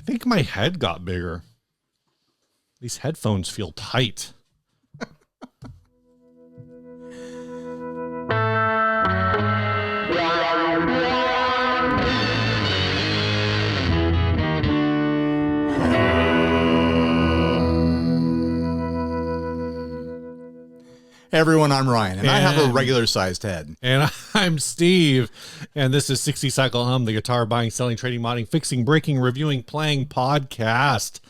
think my head got bigger. These headphones feel tight. Hey everyone, I'm Ryan, and I have a regular-sized head. And I'm Steve, and this is 60 Cycle Hum, the guitar buying, selling, trading, modding, fixing, breaking, reviewing, playing podcast.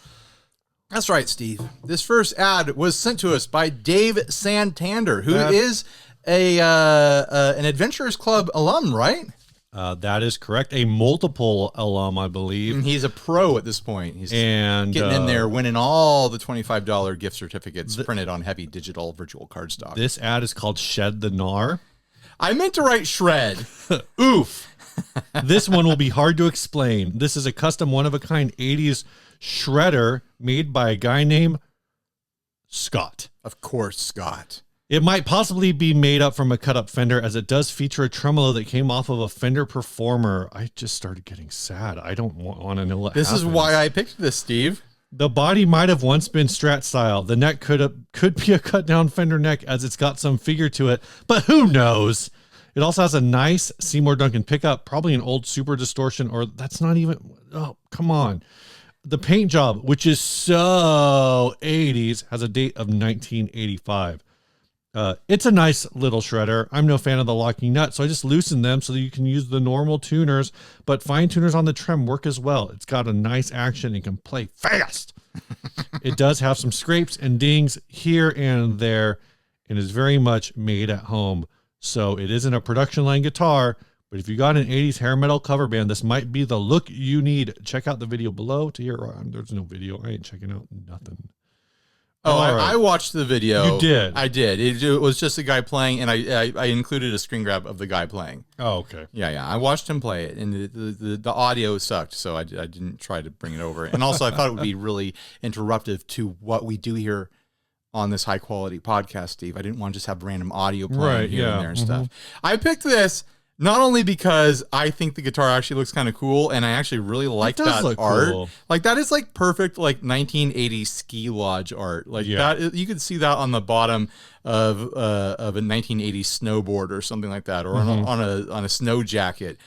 That's right, Steve. This first ad was sent to us by Dave Santander, who is an Adventurers Club alum, right? That is correct. A multiple alum, I believe. He's a pro at this point. He's getting in there, winning all the $25 gift certificates printed on heavy digital virtual cardstock. This ad is called Shed the Gnar. I meant to write shred. Oof. This one will be hard to explain. This is a custom one-of-a-kind 80s shredder made by a guy named Scott. Of course, Scott. It might possibly be made up from a cut-up Fender, as it does feature a tremolo that came off of a Fender Performer. I just started getting sad. I don't want to know what This happens. is why I picked this, Steve. The body might have once been Strat style. The neck could be a cut-down Fender neck, as it's got some figure to it, but who knows? It also has a nice Seymour Duncan pickup, probably an old Super Distortion, or that's not even... Oh, come on. The paint job, which is so 80s, has a date of 1985. It's a nice little shredder. I'm no fan of the locking nut, so I just loosened them so that you can use the normal tuners, but fine tuners on the trim work as well. It's got a nice action and can play fast. It does have some scrapes and dings here and there, and is very much made at home. So it isn't a production line guitar, but if you got an 80s hair metal cover band, this might be the look you need. Check out the video below to hear. There's no video. I ain't checking out nothing. Oh, I watched the video. You did? I did. It was just a guy playing, and I included a screen grab of the guy playing. Oh, okay. Yeah. I watched him play it, and the audio sucked, so I didn't try to bring it over. And also, I thought it would be really interruptive to what we do here on this high-quality podcast, Steve. I didn't want to just have random audio playing here and there and stuff. I picked this not only because I think the guitar actually looks kind of cool, and I actually really like that art. Cool. Like, that is like perfect, like 1980s ski lodge art. Like that, you could see that on the bottom of a 1980s snowboard or something like that, or on a snow jacket.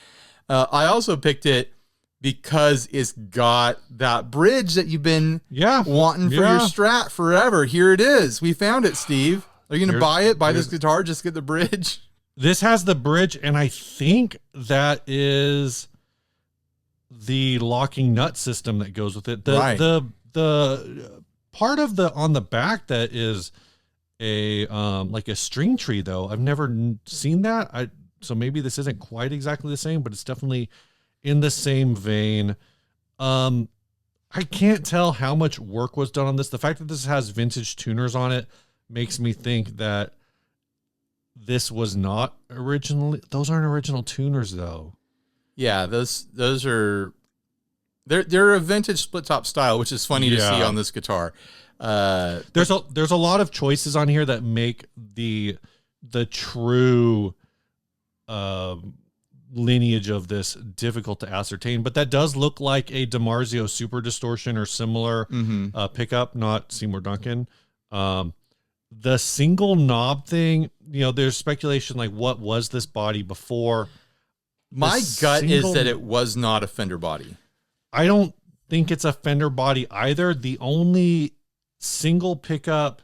I also picked it because it's got that bridge that you've been wanting for your Strat forever. Here it is. We found it, Steve. Are you going to buy it? Buy this guitar? Just get the bridge? This has the bridge, and I think that is the locking nut system that goes with it. The part of the on the back that is a like a string tree, though. I've never seen that. So maybe this isn't quite exactly the same, but it's definitely in the same vein. I can't tell how much work was done on this. The fact that this has vintage tuners on it makes me think that this was not originally. Those aren't original tuners, though. Yeah, those are they're a vintage split top style, which is funny to see on this guitar. There's a lot of choices on here that make the true lineage of this difficult to ascertain, but that does look like a DiMarzio Super Distortion or similar pickup, not Seymour Duncan. The single knob thing, there's speculation like, what was this body before? My gut is that it was not a Fender body. I don't think it's a Fender body either. The only single pickup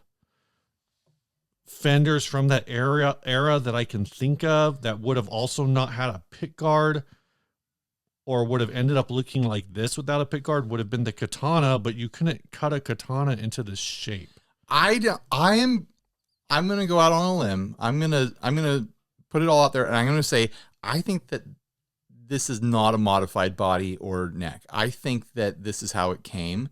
Fenders from that era that I can think of that would have also not had a pick guard or would have ended up looking like this without a pick guard would have been the Katana, but you couldn't cut a Katana into this shape. I'm going to go out on a limb. I'm going to put it all out there, and I'm going to say I think that this is not a modified body or neck. I think that this is how it came.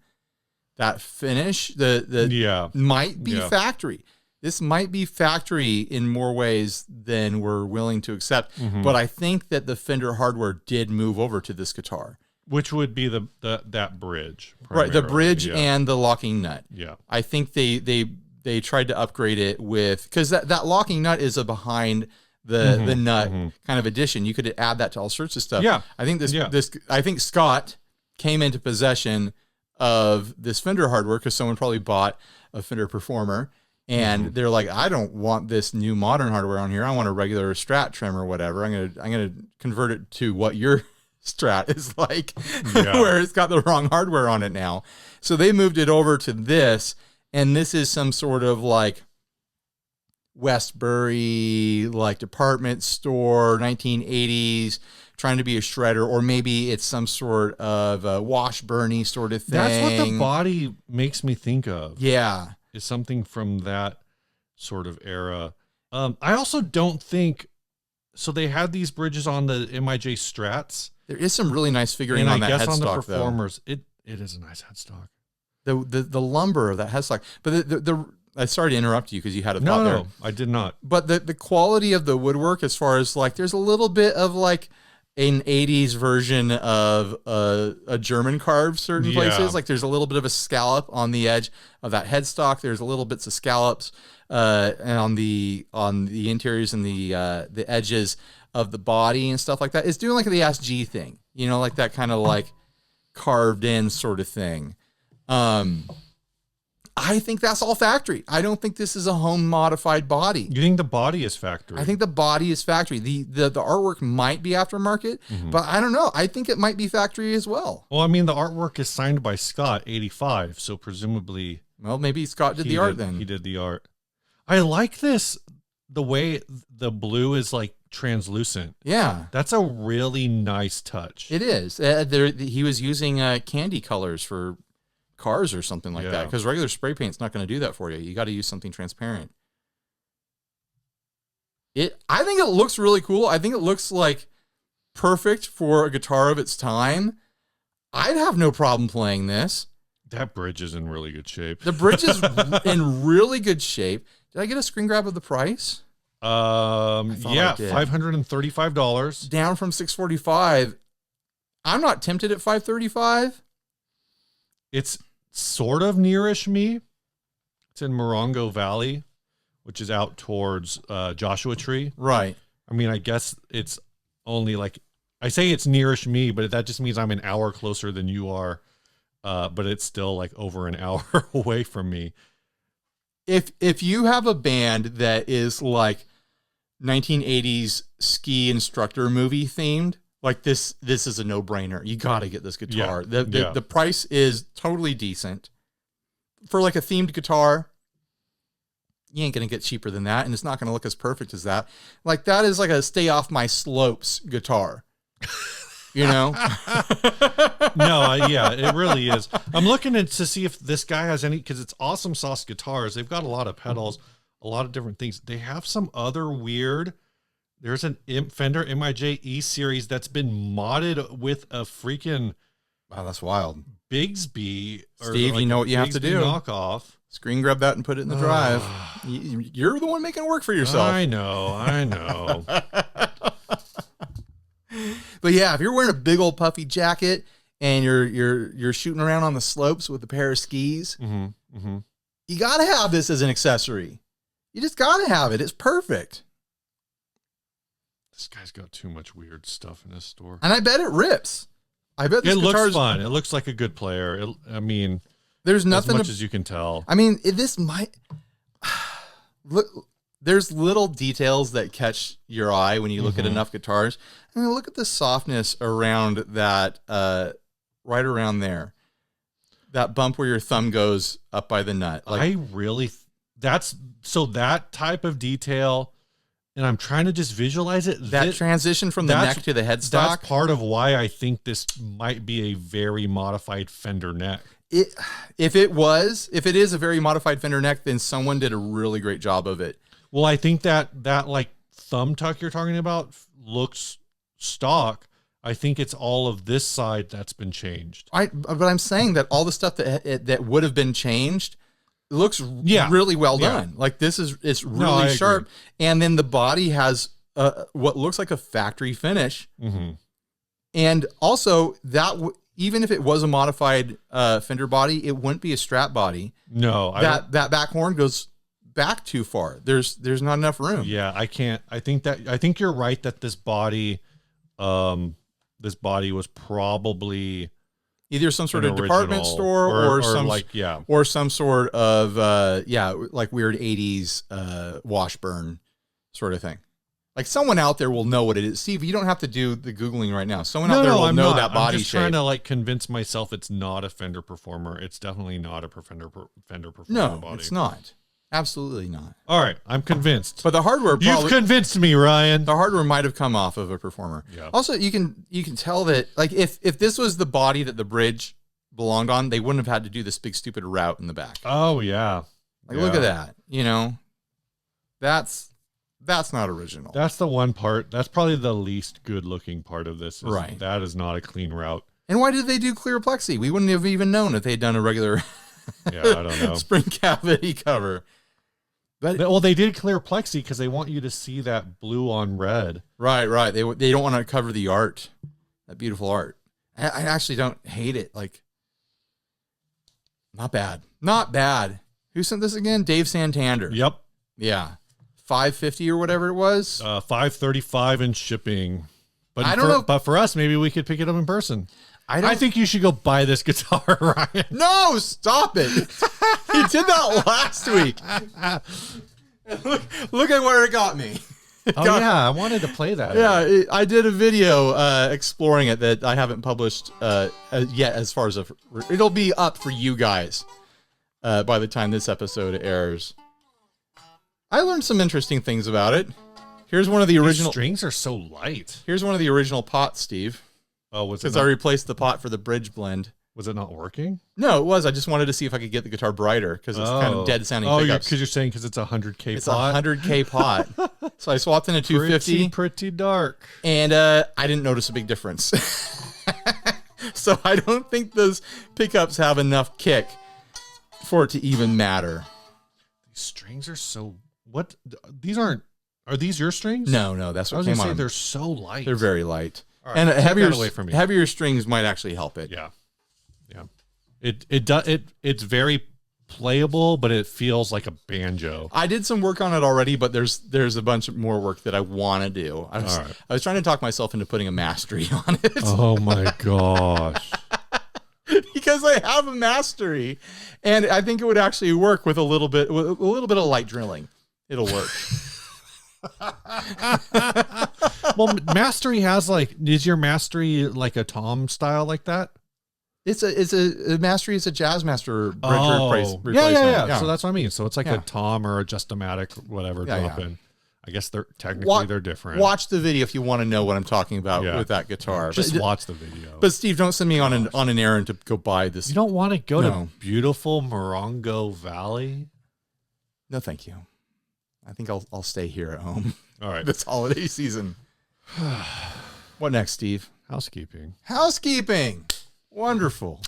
That finish, might be factory. This might be factory in more ways than we're willing to accept, but I think that the Fender hardware did move over to this guitar. Which would be that bridge. Right, the bridge and the locking nut. Yeah. I think they tried to upgrade it with, because that locking nut is a behind the nut kind of addition. You could add that to all sorts of stuff. Yeah. I think I think Scott came into possession of this Fender hardware because someone probably bought a Fender Performer, and they're like, I don't want this new modern hardware on here. I want a regular Strat trim or whatever. I'm gonna convert it to what your Strat is like, where it's got the wrong hardware on it now. So they moved it over to this, and this is some sort of like Westbury, like department store, 1980s, trying to be a shredder, or maybe it's some sort of a Washburny sort of thing. That's what the body makes me think of. Yeah. Is something from that sort of era. I also don't think, so they had these bridges on the MIJ Strats. There is some really nice figuring and on I that guess headstock, on the Performers, though. It is a nice headstock. The lumber of that headstock. But I'm sorry to interrupt you because you had a thought there. No, I did not. But the quality of the woodwork, as far as like, there's a little bit of like an 80s version of a German carve certain places. Like there's a little bit of a scallop on the edge of that headstock. There's a little bits of scallops and on the interiors and the edges of the body and stuff like that. It's doing like the SG thing, you know, like that kind of like carved in sort of thing. I think that's all factory. I don't think this is a home modified body. You think the body is factory? I think the body is factory. The artwork might be aftermarket, but I don't know. I think it might be factory as well. Well, I mean, the artwork is signed by Scott, 85, so presumably... Well, maybe Scott did the art then. He did the art. I like this, the way the blue is like translucent. Yeah. That's a really nice touch. It is. He was using candy colors for cars or something like that, because regular spray paint's not going to do that for you. You got to use something transparent. I think it looks really cool. I think it looks like perfect for a guitar of its time. I'd have no problem playing this. That bridge is in really good shape. The bridge is in really good shape. Did I get a screen grab of the price? Yeah, $535. Down from $645. I'm not tempted at $535. It's sort of nearish me. It's in Morongo Valley, which is out towards Joshua Tree. Right. I mean, I guess it's only like, I say it's nearish me, but that just means I'm an hour closer than you are. But it's still like over an hour away from me. If you have a band that is like 1980s ski instructor movie themed, like this is a no-brainer. You got to get this guitar. The price is totally decent. For like a themed guitar, you ain't going to get cheaper than that, and it's not going to look as perfect as that. Like that is like a stay off my slopes guitar. You know? No, yeah, it really is. I'm looking to see if this guy has any, because it's Awesome Sauce Guitars. They've got a lot of pedals, a lot of different things. They have some other weird. There's an Fender MIJ E series that's been modded with a freaking. Wow, that's wild. Bigsby. Steve, like, you know what you have to do. Knockoff. Screen grab that and put it in the drive. You're the one making it work for yourself. I know. But yeah, if you're wearing a big old puffy jacket and you're shooting around on the slopes with a pair of skis, you got to have this as an accessory. You just got to have it. It's perfect. This guy's got too much weird stuff in his store. And I bet it rips. I bet this looks fun. It looks like a good player. I mean, there's nothing as much as you can tell. I mean, this might look. There's little details that catch your eye when you look at enough guitars. And look at the softness around that, right around there. That bump where your thumb goes up by the nut. Like, that type of detail, and I'm trying to just visualize it. That transition from the neck to the headstock. That's part of why I think this might be a very modified Fender neck. If it is a very modified Fender neck, then someone did a really great job of it. Well, I think that like thumb tuck you're talking about looks stock. I think it's all of this side that's been changed. But I'm saying that all the stuff that would have been changed looks really well done. Like it's really sharp. Agree. And then the body has what looks like a factory finish. And also even if it was a modified Fender body, it wouldn't be a Strat body. No, that back horn goes back too far. There's not enough room. Yeah, I can't. I think you're right that this body was probably Either some sort an of department original, store or some like, yeah. or some sort of like weird 80s Washburn sort of thing. Like someone out there will know what it is. Steve, you don't have to do the Googling right now. Someone out there will know that body I'm just shape. trying to like convince myself it's not a Fender Performer. It's definitely not a Fender Performer No, it's not. Absolutely not. All right, I'm convinced. But the hardware You've convinced me, Ryan. The hardware might have come off of a Performer. Yeah. Also, you can tell that like if this was the body that the bridge belonged on, they wouldn't have had to do this big stupid route in the back. Oh yeah. Like look at that. You know, that's not original. That's the one part. That's probably the least good looking part of this. Right. That is not a clean route. And why did they do clear plexi? We wouldn't have even known if they had done a regular Yeah, I don't know. spring cavity cover. But Well, they did clear plexi because they want you to see that blue on red. right. They don't want to cover the art, that beautiful art. I actually don't hate it. Like, not bad. Who sent this again? Dave Santander. Yep. Yeah, $5.50 or whatever it was. $5.35 in shipping. But I don't know. But for us, maybe we could pick it up in person. I think you should go buy this guitar, Ryan. No, stop it. You did that last week. Look at where it got me. Yeah, I wanted to play that. Yeah, I did a video exploring it that I haven't published yet. As far as it'll be up for you guys by the time this episode airs. I learned some interesting things about it. Here's one of the original These strings are so light. Here's one of the original pots, Steve. Oh, was it? Because I replaced the pot for the bridge blend. Was it not working? No, it was. I just wanted to see if I could get the guitar brighter because it's kind of dead sounding pickups. Because you're saying because it's a 100K It's pot? a 100K pot. So I swapped in a 250. Pretty dark. And I didn't notice a big difference. So I don't think those pickups have enough kick for it to even matter. These strings are so... What? These aren't... Are these your strings? No, that's I what was came going to say on. they're so light. They're very light. All right, and take that away from me. heavier strings might actually help it. Yeah. It's very playable, but it feels like a banjo. I did some work on it already, but there's a bunch more work that I want to do. I was trying to talk myself into putting a mastery on it. Oh my gosh. Because I have a mastery, and I think it would actually work with a little bit of light drilling. It'll work. Well, mastery has is your mastery like a tom style like that? It's a mastery. It's a Jazzmaster replacement. Yeah. So that's what I mean. So it's like Yeah. a tom or a Just-O-Matic, whatever, drop yeah. in. I guess they're different. Watch the video if you want to know what I'm talking about with that guitar. Just watch the video. But Steve, don't send me on an errand to go buy this. You don't want to go to beautiful Morongo Valley? No, thank you. I think I'll stay here at home. All right. This holiday season. What next, Steve? Housekeeping. Wonderful.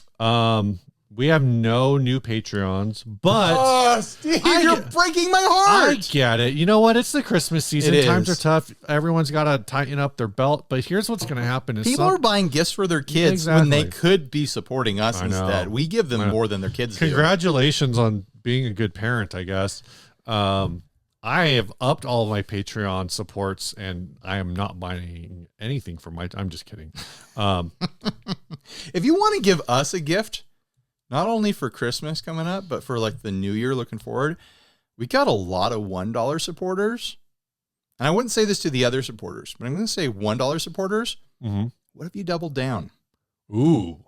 We have no new Patreons, but Steve, you're breaking my heart. I get it. You know what? It's the Christmas season. Times are tough. Everyone's got to tighten up their belt. But here's what's going to happen: is people are buying gifts for their kids when they could be supporting us instead. We give them more than their kids do. Congratulations on being a good parent, I guess. I have upped all of my Patreon supports, and I am not buying anything for I'm just kidding. If you want to give us a gift, not only for Christmas coming up, but for like the new year looking forward, we got a lot of $1 supporters. And I wouldn't say this to the other supporters, but I'm going to say $1 supporters. Mm-hmm. What if you doubled down? Ooh.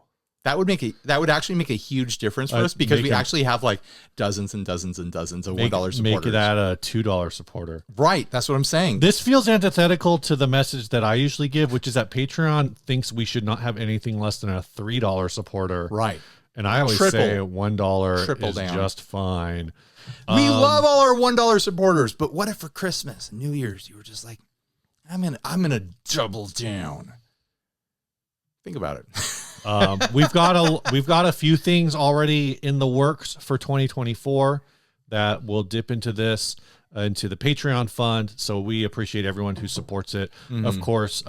That would actually make a huge difference for us because we actually have like dozens and dozens and dozens of $1 supporters. Make it at a $2 supporter. Right. That's what I'm saying. This feels antithetical to the message that I usually give, which is that Patreon thinks we should not have anything less than a $3 supporter. Right. And I always say $1 is just fine. We love all our $1 supporters, but what if for Christmas and New Year's you were just like, I'm gonna double down. Think about it. We've got a few things already in the works for 2024 that will dip into the Patreon fund. So we appreciate everyone who supports it. Mm-hmm. Of course,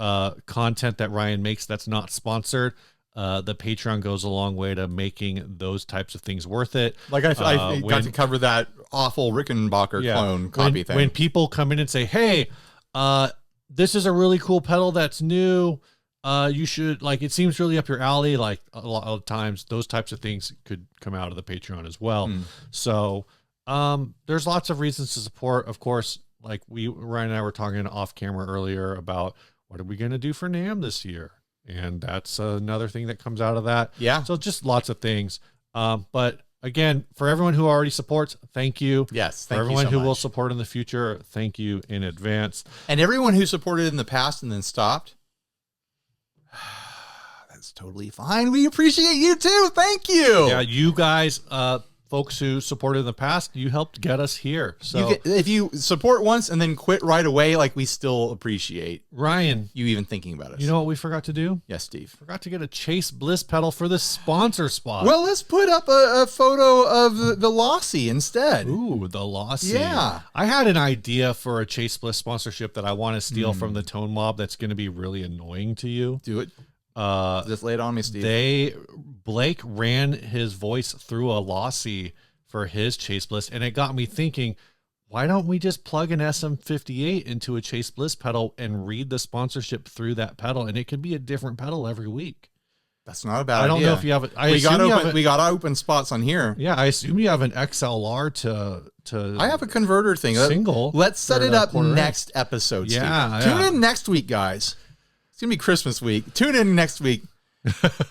content that Ryan makes that's not sponsored. The Patreon goes a long way to making those types of things worth it. Like I got to cover that awful Rickenbacker clone copy thing. When people come in and say, "Hey, this is a really cool pedal that's new. you should, like, it seems really up your alley. Like, a lot of times those types of things could come out of the Patreon as well. So there's lots of reasons to support. Of course, like Ryan and I were talking off camera earlier about what are we going to do for NAMM this year? And that's another thing that comes out of that. Yeah. So just lots of things. But again, for everyone who already supports, thank you. Yes. For everyone who will support in the future, thank you in advance. And everyone who supported in the past and then stopped, that's totally fine. We appreciate you too. Thank you. Yeah, you guys, folks who supported in the past, you helped get us here. So if you support once and then quit right away, like, we still appreciate Ryan, you even thinking about us. You know what we forgot to do? Yes, Steve. Forgot to get a Chase Bliss pedal for the sponsor spot. Well, let's put up a photo of the Lossy instead. Ooh, the Lossy. Yeah. I had an idea for a Chase Bliss sponsorship that I want to steal from the Tone Mob that's going to be really annoying to you. Do it. Just lay it on me, Steve. Blake ran his voice through a Lossy for his Chase Bliss, and it got me thinking, why don't we just plug an SM58 into a Chase Bliss pedal and read the sponsorship through that pedal, and it could be a different pedal every week. That's not a bad idea. I don't know if you have it. We got open spots on here. Yeah, I assume you have an XLR to. I have a converter thing. Single. Let's set it up next episode. Yeah, Steve. Tune in next week, guys. It's gonna be Christmas week. Tune in next week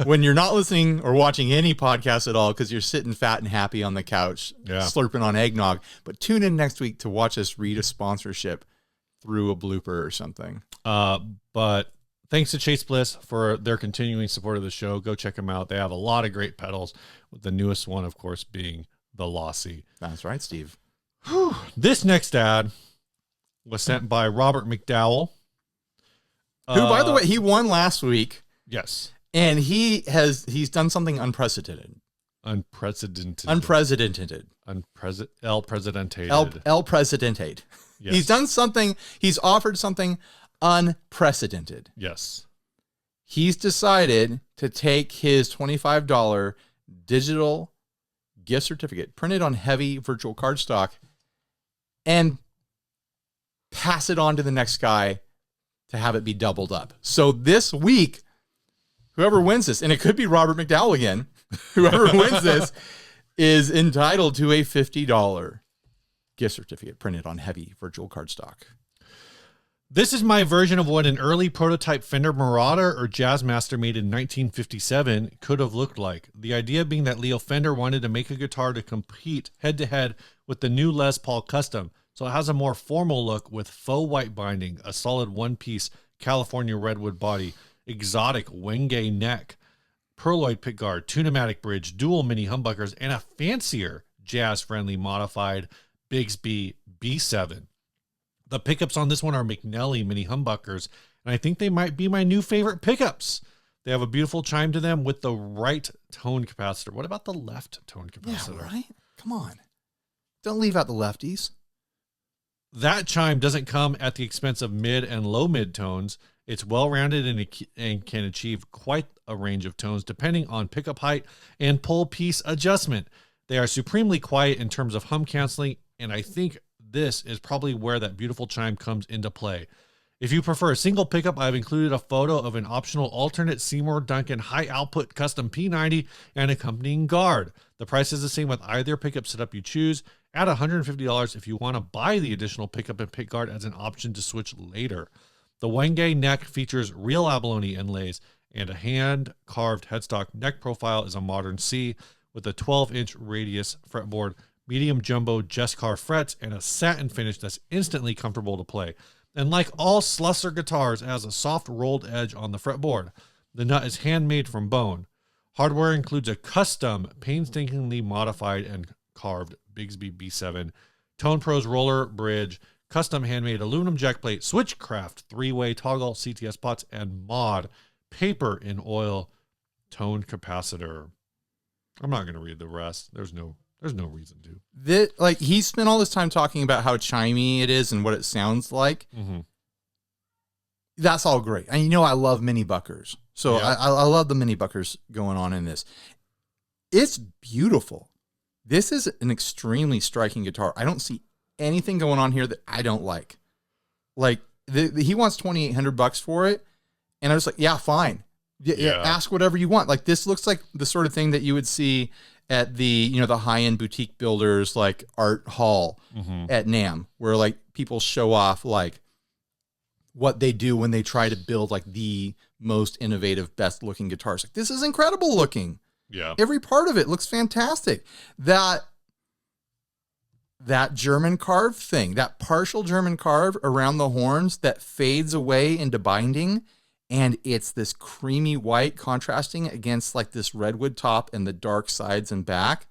when you're not listening or watching any podcast at all because you're sitting fat and happy on the couch, slurping on eggnog. But tune in next week to watch us read a sponsorship through a blooper or something. But thanks to Chase Bliss for their continuing support of the show. Go check them out. They have a lot of great pedals, with the newest one, of course, being the Lossy. That's right, Steve. This next ad was sent by Robert McDowell. Who, by the way, he won last week. Yes. And he's done something unprecedented. El Presidente. El Presidente. Yes. He's done something. He's offered something unprecedented. Yes. He's decided to take his $25 digital gift certificate printed on heavy virtual cardstock and pass it on to the next guy to have it be doubled up. So this week, whoever wins this, and it could be Robert McDowell again, whoever wins this is entitled to a $50 gift certificate printed on heavy virtual cardstock. This is my version of what an early prototype Fender Marauder or Jazzmaster made in 1957 could have looked like. The idea being that Leo Fender wanted to make a guitar to compete head-to-head with the new Les Paul Custom, so it has a more formal look with faux white binding, a solid one-piece California redwood body, exotic Wenge neck, pearloid pickguard, tune-o-matic bridge, dual mini humbuckers, and a fancier jazz-friendly modified Bigsby B7. The pickups on this one are McNelly mini humbuckers, and I think they might be my new favorite pickups. They have a beautiful chime to them with the right tone capacitor. What about the left tone capacitor? Yeah, right? Come on. Don't leave out the lefties. That chime doesn't come at the expense of mid and low mid tones. It's well-rounded and can achieve quite a range of tones depending on pickup height and pull piece adjustment. They are supremely quiet in terms of hum canceling, and I think this is probably where that beautiful chime comes into play. If you prefer a single pickup, I've included a photo of an optional alternate Seymour Duncan high output custom P90 and accompanying guard. The price is the same with either pickup setup you choose. Add $150 if you want to buy the additional pickup and pick guard as an option to switch later. The Wenge neck features real abalone inlays, and a hand-carved headstock neck profile is a modern C with a 12-inch radius fretboard, medium jumbo Jesscar frets, and a satin finish that's instantly comfortable to play. And like all Slusser guitars, it has a soft rolled edge on the fretboard. The nut is handmade from bone. Hardware includes a custom, painstakingly modified and carved Bigsby B7, Tone Pros roller bridge, custom handmade aluminum jack plate, Switchcraft 3-way toggle CTS pots, and mod paper in oil tone capacitor. I'm not going to read the rest. There's no reason to. Like, he spent all this time talking about how chimey it is and what it sounds like. Mm-hmm. That's all great. And I love mini buckers. So yeah. I love the mini buckers going on in this. It's beautiful. This is an extremely striking guitar. I don't see anything going on here that I don't like. Like, he wants $2,800 for it, And I was like, yeah, fine. Yeah. Ask whatever you want. Like, this looks like the sort of thing that you would see at the, the high-end boutique builders, like Art Hall at NAMM, where like people show off like what they do when they try to build like the most innovative, best looking guitars. Like, this is incredible looking. Yeah. Every part of it looks fantastic. That German carve thing, that partial German carve around the horns that fades away into binding, and it's this creamy white contrasting against like this redwood top and the dark sides and back.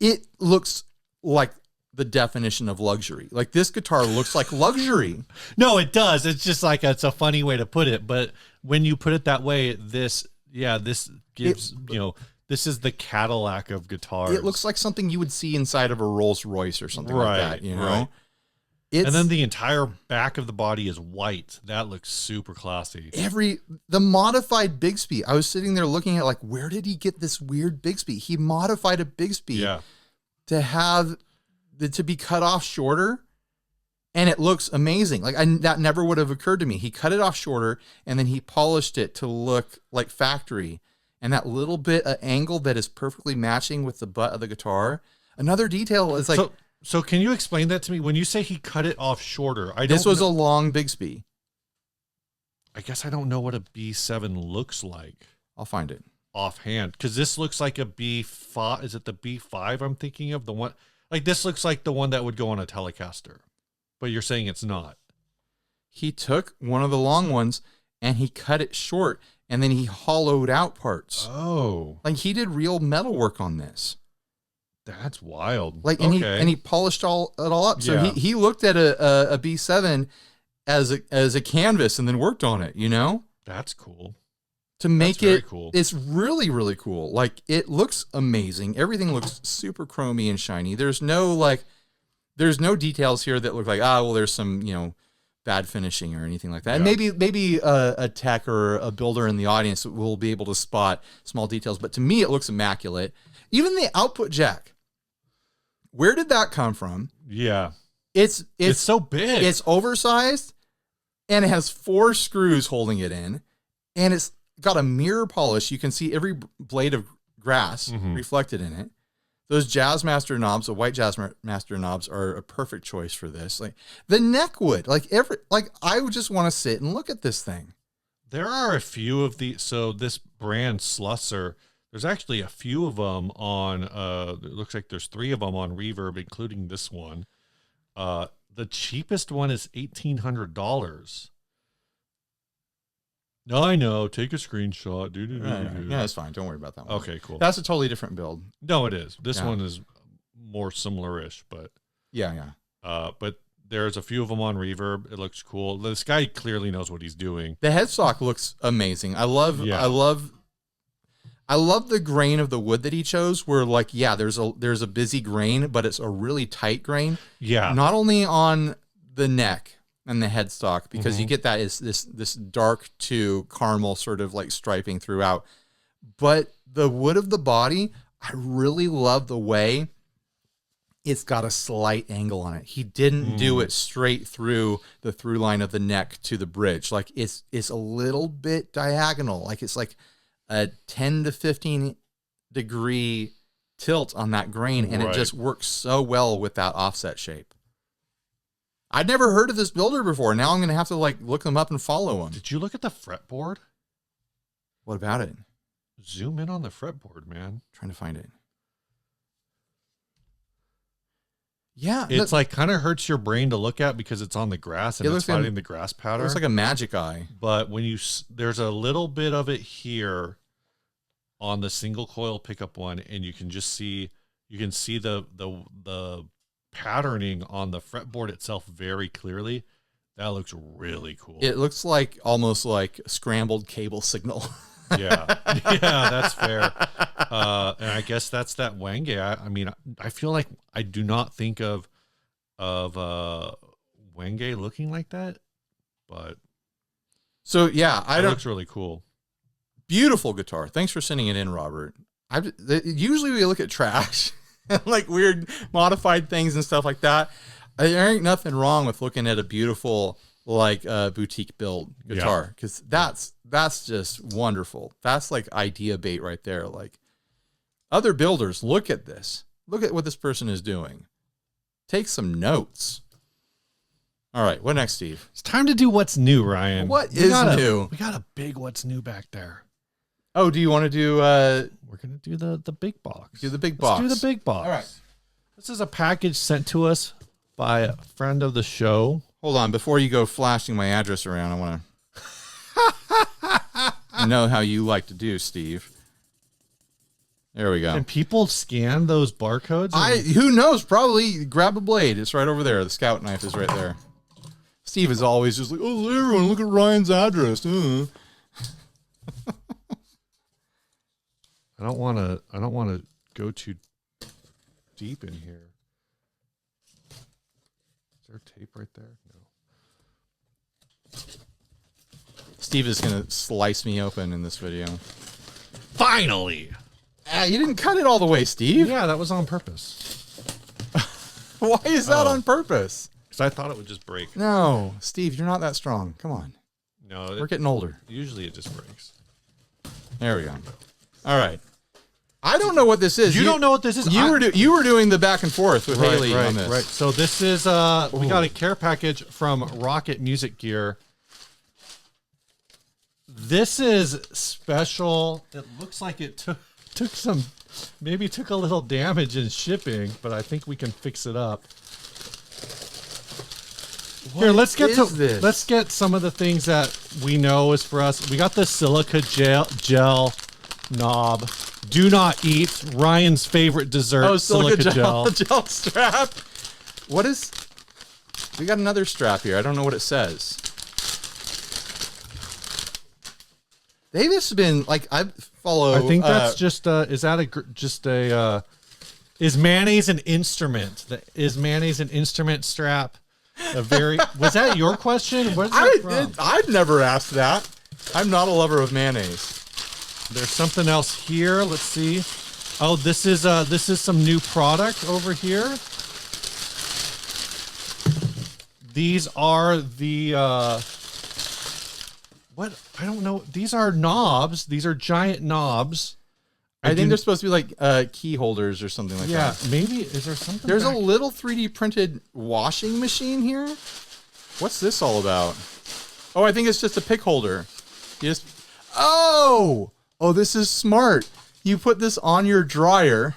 It looks like the definition of luxury. Like, this guitar looks like luxury. No, it does. It's just like, it's a funny way to put it. But when you put it that way, this gives, this is the Cadillac of guitars. It looks like something you would see inside of a Rolls Royce or something like that, you know? Right. And then the entire back of the body is white. That looks super classy. The modified Bigsby, I was sitting there looking at like, where did he get this weird Bigsby? He modified a Bigsby to be cut off shorter, and it looks amazing. Like, that never would have occurred to me. He cut it off shorter, and then he polished it to look like factory. And that little bit of angle that is perfectly matching with the butt of the guitar. Another detail is like... So can you explain that to me? When you say he cut it off shorter, this was a long Bigsby. I guess I don't know what a B7 looks like. I'll find it offhand, because this looks like a B5. Is it the B5 I'm thinking of? The one, like, this looks like the one that would go on a Telecaster, but you're saying it's not. He took one of the long ones and he cut it short, and then he hollowed out parts. Oh, like, he did real metal work on this. That's wild. Like, and he polished it all up. So he looked at a B7 as a canvas and then worked on it, That's cool. To make it cool. It's really, really cool. Like, it looks amazing. Everything looks super chromy and shiny. There's no details here that look like, there's some, bad finishing or anything like that. Yeah. And maybe a tech or a builder in the audience will be able to spot small details. But to me, it looks immaculate. Even the output jack. Where did that come from? Yeah. It's so big. It's oversized, and it has 4 screws holding it in, and it's got a mirror polish. You can see every blade of grass reflected in it. Those Jazzmaster knobs, the white Jazzmaster knobs, are a perfect choice for this. Like, the neck wood, I would just want to sit and look at this thing. There are a few of so this brand Slusser, there's actually a few of them on, it looks like there's 3 of them on Reverb, including this one. The cheapest one is $1,800. No, I know. Take a screenshot. Yeah, that's fine. Don't worry about that one. Okay, cool. That's a totally different build. No, it is. This one is more similar-ish, but... Yeah. But there's a few of them on Reverb. It looks cool. This guy clearly knows what he's doing. The headstock looks amazing. I love the grain of the wood that he chose, where like, there's a busy grain, but it's a really tight grain. Yeah. Not only on the neck and the headstock, because you get that is this dark to caramel sort of like striping throughout, but the wood of the body, I really love the way it's got a slight angle on it. He didn't do it straight through the through line of the neck to the bridge. Like, it's a little bit diagonal. Like, it's like a 10 to 15 degree tilt on that grain, and it just works so well with that offset shape. I'd never heard of this builder before. Now I'm going to have to like look them up and follow them. Did you look at the fretboard? What about it? Zoom in on the fretboard, man. Trying to find it. Yeah. It's like kind of hurts your brain to look at because it's on the grass and it's fighting the grass powder. It looks like a magic eye. But when there's a little bit of it here on the single coil pickup one, and you can see the patterning on the fretboard itself very clearly. That looks really cool. It looks like almost like scrambled cable signal. Yeah, that's fair. And I guess that's that Wenge. I mean, I feel like I do not think of Wenge looking like that, but so yeah, looks really cool. Beautiful guitar. Thanks for sending it in, Robert. Usually we look at trash and like weird modified things and stuff like that. There ain't nothing wrong with looking at a beautiful like a boutique built guitar, because that's just wonderful. That's like idea bait right there. Like, other builders, look at this. Look at what this person is doing. Take some notes. All right, what next, Steve? It's time to do what's new, Ryan. What is new? We got a big what's new back there. Oh, do you want to do... We're going to do the big box. Do the big box. Let's do the big box. All right. This is a package sent to us by a friend of the show. Hold on, before you go flashing my address around, I want to... I know how you like to do, Steve. There we go. Can people scan those barcodes? Who knows? Probably grab a blade. It's right over there. The scout knife is right there. Steve is always just like, oh, everyone, look at Ryan's address. I don't want to go too deep in here. Is there tape right there? No. Steve is going to slice me open in this video. Finally. You didn't cut it all the way, Steve. Yeah, that was on purpose. Why is that on purpose? Because I thought it would just break. No, Steve, you're not that strong. Come on. No, we're getting older. Usually it just breaks. There we go. All right. I don't know what this is. You don't know what this is? You were doing the back and forth with Haley on this. Right. So this is we got a care package from Rocket Music Gear. This is special. It looks like it took a little damage in shipping, but I think we can fix it up. Here, let's get some of the things that we know is for us. We got the silica gel knob. Do not eat. Ryan's favorite dessert. Oh, silica gel strap. What is? We got another strap here. I don't know what it says. Davis has been like I think that's just is mayonnaise an instrument? Is mayonnaise an instrument strap? Was that your question? Where's that from? I've never asked that. I'm not a lover of mayonnaise. There's something else here. Let's see. Oh, this is some new product over here. These are the what? I don't know. These are knobs. These are giant knobs. I think they're supposed to be like key holders or something like that. Yeah, maybe. Is there something? There's a little 3D printed washing machine here. What's this all about? Oh, I think it's just a pick holder. Oh, this is smart. You put this on your dryer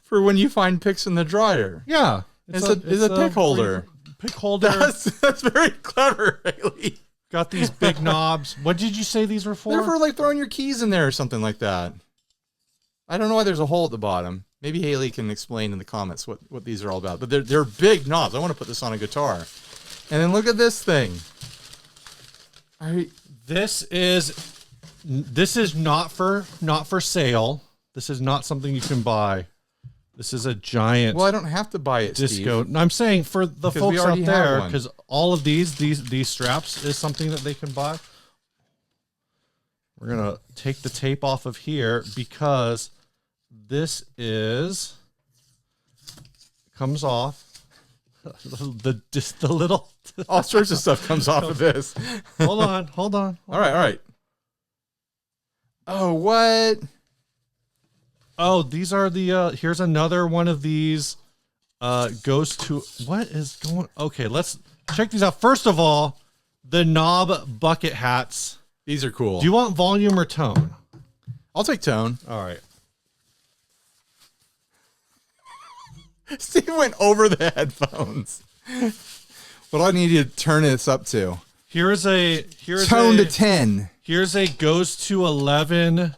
for when you find picks in the dryer. Yeah, it's a pick holder. Pick holder. That's very clever, Haley. Got these big knobs. What did you say these were for? They're for like throwing your keys in there or something like that. I don't know why there's a hole at the bottom. Maybe Haley can explain in the comments what these are all about. But they're big knobs. I want to put this on a guitar. And then look at this thing. This is not for sale. This is not something you can buy. This is a giant. Well, I don't have to buy it, disco. Steve. I'm saying for the folks out there, because all of these straps is something that they can buy. We're gonna take the tape off of here because this comes off. The little all sorts of stuff comes off of this. Hold on. All right. Oh, what? Oh, these are the here's another one of these goes to what is going. Okay, let's check these out. First of all, the knob bucket hats. These are cool. Do you want volume or tone? I'll take tone. All right. Steve went over the headphones. What do I need you to turn this up to? Here's tone to 10. Here's a goes to 11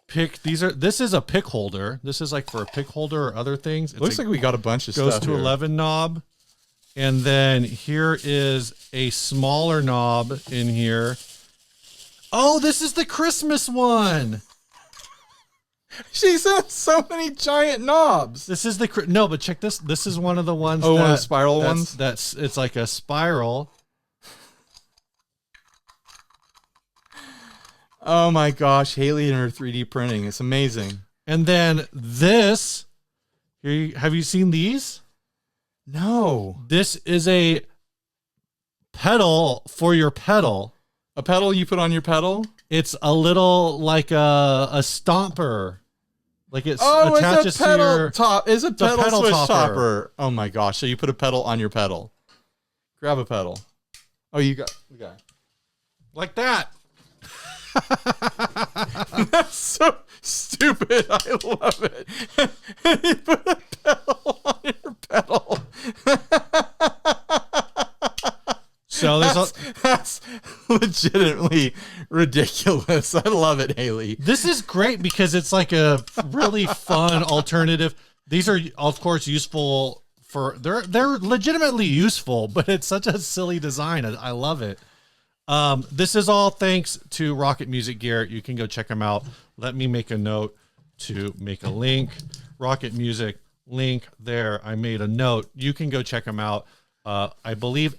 pick. This is a pick holder. This is like for a pick holder or other things. Looks like we got a bunch of stuff. Goes to 11 knob. And then here is a smaller knob in here. Oh, this is the Christmas one. She sent so many giant knobs. This is no, but check this. This is one of the ones. Oh, one of the spiral ones. It's like a spiral. Oh my gosh, Haley and her 3D printing. It's amazing. And then this. Have you seen these? No. This is a pedal for your pedal. A pedal you put on your pedal? It's a little like a stomper. Like it attaches it's a pedal to your top. It's a pedal switch topper. topper. Oh my gosh! So you put a pedal on your pedal. Grab a pedal. Oh, we got like that. That's so stupid. I love it. You put a pedal on your pedal. So that's legitimately ridiculous. I love it, Haley. This is great because it's like a really fun alternative. These are, of course, useful for they're legitimately useful, but it's such a silly design. I love it. This is all thanks to Rocket Music Gear. You can go check them out. Let me make a note to make a link. Rocket Music link there. I made a note. You can go check them out. I believe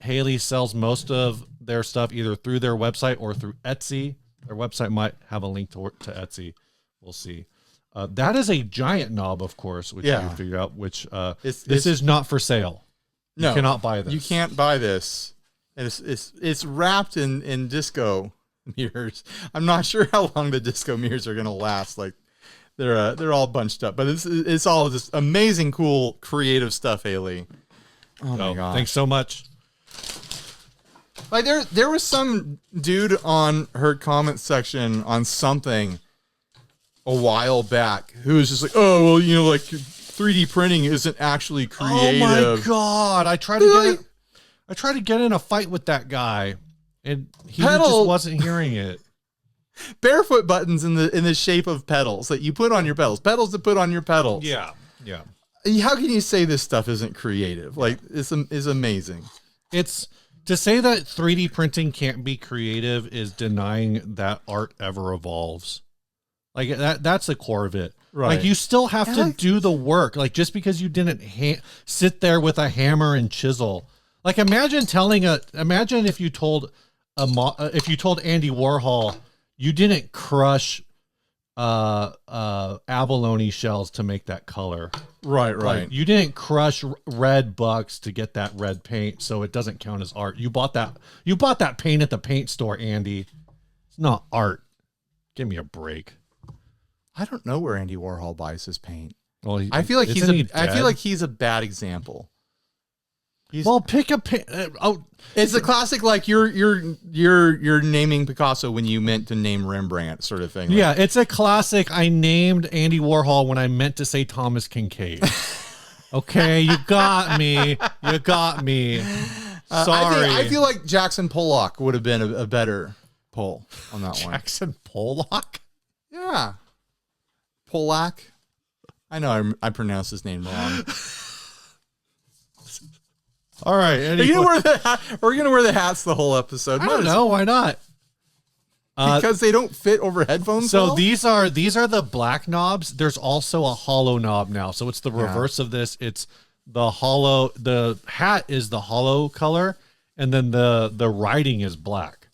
Haley sells most of their stuff either through their website or through Etsy. Their website might have a link to Etsy. We'll see. That is a giant knob, of course, which you figured out, which this is not for sale. No, you cannot buy this. You can't buy this. And it's wrapped in disco mirrors. I'm not sure how long the disco mirrors are going to last. Like they're all bunched up, but it's all just amazing, cool, creative stuff, Haley. Oh my god. Thanks so much. Like there was some dude on her comment section on something a while back who was just like, oh, well, you know, like 3D printing isn't actually creative. Oh my god. I tried to get in a fight with that guy and he just wasn't hearing it. Barefoot buttons in the shape of pedals that you put on your pedals. Pedals to put on your pedals. Yeah. Yeah. How can you say this stuff isn't creative? Like it's amazing. It's to say that 3D printing can't be creative is denying that art ever evolves. Like that's the core of it. Right. Like you still have to do the work. Like just because you didn't sit there with a hammer and chisel. Like imagine if you told Andy Warhol you didn't crush abalone shells to make that color. Right. Like, you didn't crush red bucks to get that red paint, so it doesn't count as art. You bought that paint at the paint store, Andy. It's not art. Give me a break. I don't know where Andy Warhol buys his paint. Well, I feel like he's a bad example. Pick a paint. It's a classic, like you're naming Picasso when you meant to name Rembrandt, sort of thing. Yeah, it's a classic. I named Andy Warhol when I meant to say Thomas Kincaid. Okay, you got me. Sorry. I feel like Jackson Pollock would have been a better pull on that one. Jackson Pollock? Yeah. Pollock. I know I pronounced his name wrong. All right. We're gonna wear the hats the whole episode. I don't know. Why not? Because they don't fit over headphones. So well? these are the black knobs. There's also a hollow knob now. So it's the reverse of this. It's the hollow. The hat is the hollow color, and then the writing is black.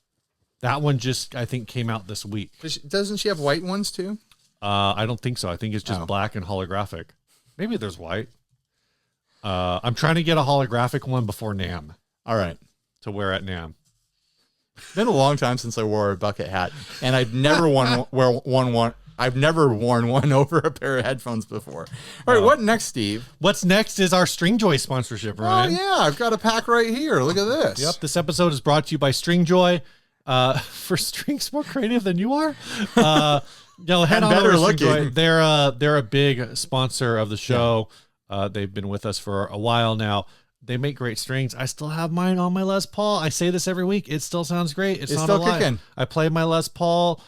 That one just I think came out this week. Doesn't she have white ones too? I don't think so. I think it's just black and holographic. Maybe there's white. I'm trying to get a holographic one before NAMM. All right. To wear at NAMM. It's been a long time since I wore a bucket hat, and I've never worn one over a pair of headphones before. All right, what next, Steve? What's next is our Stringjoy sponsorship, Ryan. Oh yeah, I've got a pack right here. Look at this. Yep, this episode is brought to you by Stringjoy. For strings more creative than you are. Head on over to Stringjoy. They're a big sponsor of the show. Yeah. They've been with us for a while now. They make great strings. I still have mine on my Les Paul. I say this every week. It still sounds great. It's not still a lie. Kicking. I play my Les Paul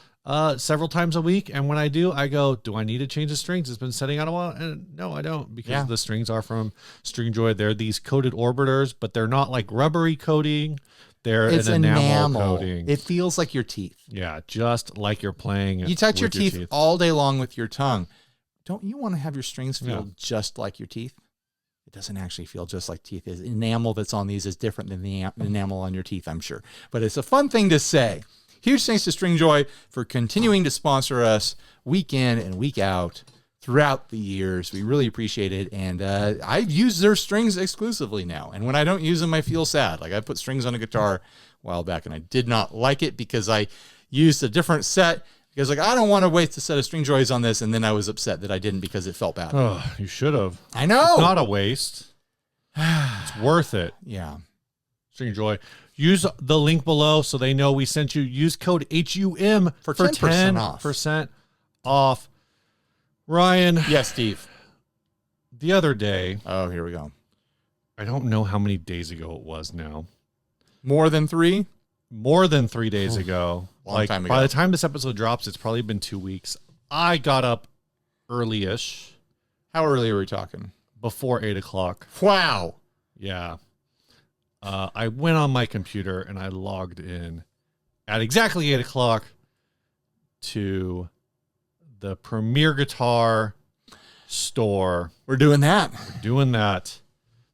several times a week, and when I do, I go, do I need to change the strings? It's been setting out a while, and no, I don't, because the strings are from Stringjoy. They're these coated orbiters, but they're not like rubbery coating. It's an enamel coating. It feels like your teeth. Yeah, just like you're playing. You touch your teeth all day long with your tongue. Don't you want to have your strings feel just like your teeth? It doesn't actually feel just like teeth. The enamel that's on these is different than the enamel on your teeth, I'm sure. But it's a fun thing to say. Huge thanks to Stringjoy for continuing to sponsor us week in and week out throughout the years. We really appreciate it. And I've used their strings exclusively now. And when I don't use them, I feel sad. Like I put strings on a guitar a while back and I did not like it because I used a different set because like, I don't want to waste a set of string joys on this. And then I was upset that I didn't because it felt bad. Oh, you should have. I know. It's not a waste. It's worth it. Yeah. String Joy. Use the link below so they know we sent you. Use code HUM for 10% off. Ryan. Yes, Steve. The other day. Oh, here we go. I don't know how many days ago it was now. More than 3? More than 3 days ago. Long time ago. By the time this episode drops, it's probably been 2 weeks. I got up early-ish. How early are we talking? Before 8 o'clock. Wow. Yeah. I went on my computer and I logged in at exactly 8 o'clock to the Premier Guitar store. We're doing that. Doing that.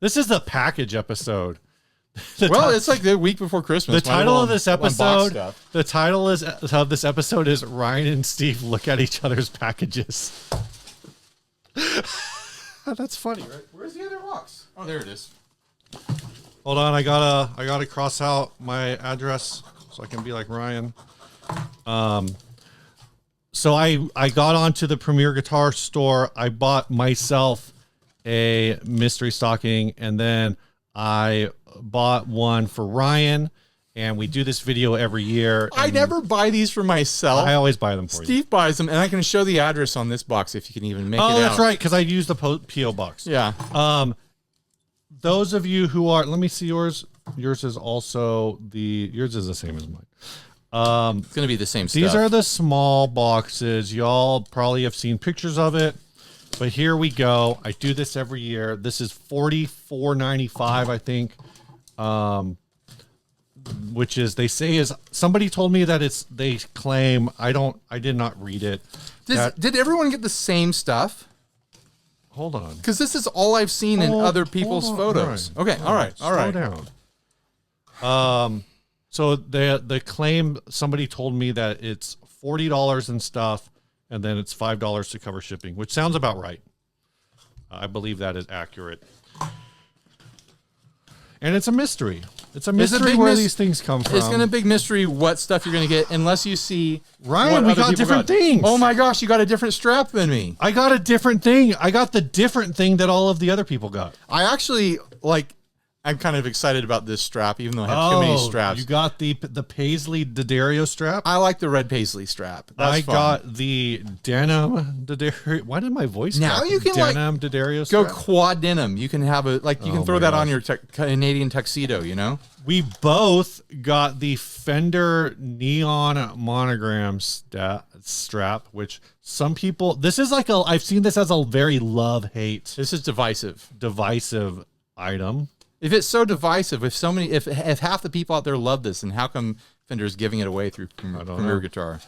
This is the package episode. It's like the week before Christmas. The title of this episode. The title of this episode is Ryan and Steve look at each other's packages. That's funny, right? Where's the other box? Oh, there it is. Hold on, I gotta cross out my address so I can be like Ryan. So I got onto the Premier Guitar store. I bought myself a mystery stocking, and then I bought one for Ryan. And we do this video every year. I never buy these for myself. I always buy them for you. Steve buys them, and I can show the address on this box if you can even make it out. Oh, that's right, because I used the P.O. box. Yeah. Those of you who are, let me see yours. Yours is also yours is the same as mine. It's going to be the same stuff. These are the small boxes. Y'all probably have seen pictures of it, but here we go. I do this every year. This is $44.95, I think. Which is, they say is, somebody told me that they claim, I did not read it. Did everyone get the same stuff? Hold on. Because this is all I've seen in other people's photos. All right. Okay, all right. Slow down. So the claim, somebody told me that it's $40 and stuff, and then it's $5 to cover shipping, which sounds about right. I believe that is accurate. And it's a mystery. It's a mystery where these things come from. It's going to be a big mystery what stuff you're going to get unless you see. Ryan, we got different things. Oh my gosh, you got a different strap than me. I got a different thing. I got the different thing that all of the other people got. I actually I'm kind of excited about this strap, even though I have too many straps. You got the Paisley D'Addario strap? I like the red Paisley strap. That's fun. Got the denim D'Addario. Why did my voice now crack? You can denim D'Addario strap? Go quad denim. You can have you can throw that on your Canadian tuxedo, you know? We both got the Fender neon monogram strap, which some people, I've seen this as a very love-hate. This is divisive item. If it's so divisive, if half the people out there love this, then how come Fender's giving it away through Premier Guitar?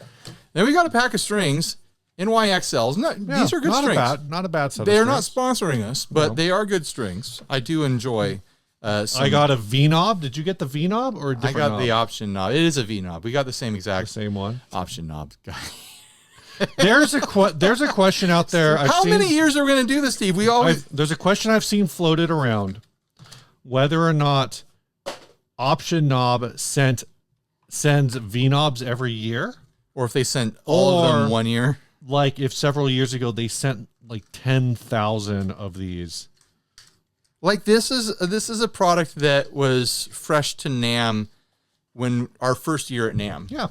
Then we got a pack of strings, NYXLs. These are good strings. Not a bad set. They are not sponsoring us, but they are good strings. I do enjoy. I got a V knob. Did you get the V knob or a different I got knob? the option knob. It is a V knob. We got the same one option knob. There's a question out there. How many years are we going to do this, Steve? There's a question I've seen floated around. Whether or not option knob sends V knobs every year, or if they sent all of them 1 year, like if several years ago they sent like 10,000 of these. Like this is a product that was fresh to NAMM when our first year at NAMM. Yeah.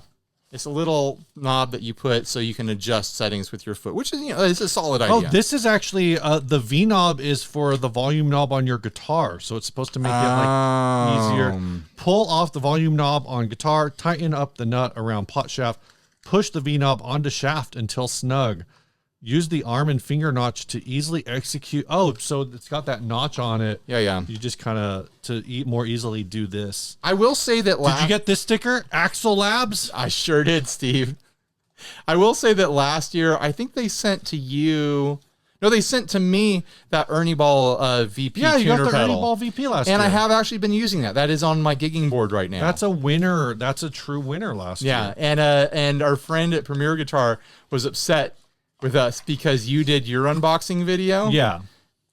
It's a little knob that you put so you can adjust settings with your foot, which is, it's a solid idea. Oh, this is actually, the V knob is for the volume knob on your guitar. So it's supposed to make it easier. Pull off the volume knob on guitar, tighten up the nut around pot shaft, push the V knob onto shaft until snug. Use the arm and finger notch to easily execute. Oh, so it's got that notch on it. Yeah. You just kind of, more easily do this. I will say that Did you get this sticker? Axel Labs? I sure did, Steve. I will say that last year, I think they sent to you. No, they sent to me that Ernie Ball VP tuner pedal. Yeah, you got the Ernie Ball VP last year. And I have actually been using that. That is on my gigging board right now. That's a winner. That's a true winner last year. Yeah, and our friend at Premier Guitar was upset with us because you did your unboxing video. Yeah.